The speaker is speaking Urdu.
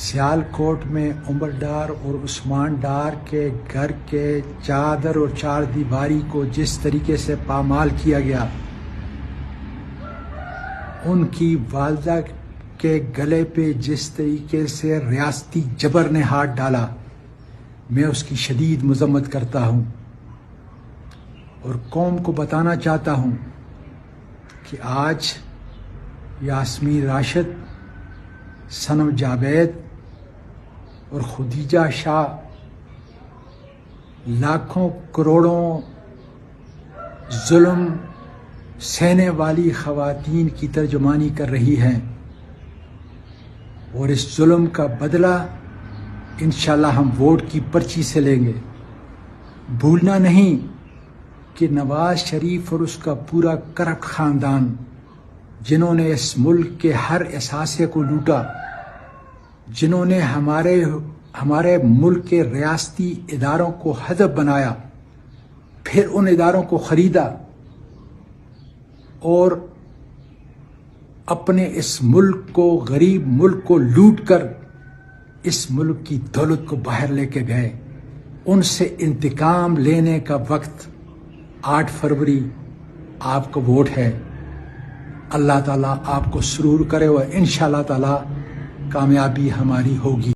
سیالکوٹ میں عمر ڈار اور عثمان ڈار کے گھر کے چادر اور چار دیواری کو جس طریقے سے پامال کیا گیا، ان کی والدہ کے گلے پہ جس طریقے سے ریاستی جبر نے ہاتھ ڈالا، میں اس کی شدید مذمت کرتا ہوں اور قوم کو بتانا چاہتا ہوں کہ آج یاسمین راشد، صنم جاوید اور خدیجہ شاہ لاکھوں کروڑوں ظلم سہنے والی خواتین کی ترجمانی کر رہی ہیں، اور اس ظلم کا بدلہ انشاءاللہ ہم ووٹ کی پرچی سے لیں گے۔ بھولنا نہیں کہ نواز شریف اور اس کا پورا کرپٹ خاندان، جنہوں نے اس ملک کے ہر اثاثے کو لوٹا، جنہوں نے ہمارے ملک کے ریاستی اداروں کو حذف بنایا، پھر ان اداروں کو خریدا اور اپنے اس ملک کو، غریب ملک کو لوٹ کر اس ملک کی دولت کو باہر لے کے گئے، ان سے انتقام لینے کا وقت 8 فروری آپ کا ووٹ ہے۔ اللہ تعالیٰ آپ کو سرور کرے اور انشاءاللہ تعالیٰ کامیابی ہماری ہوگی۔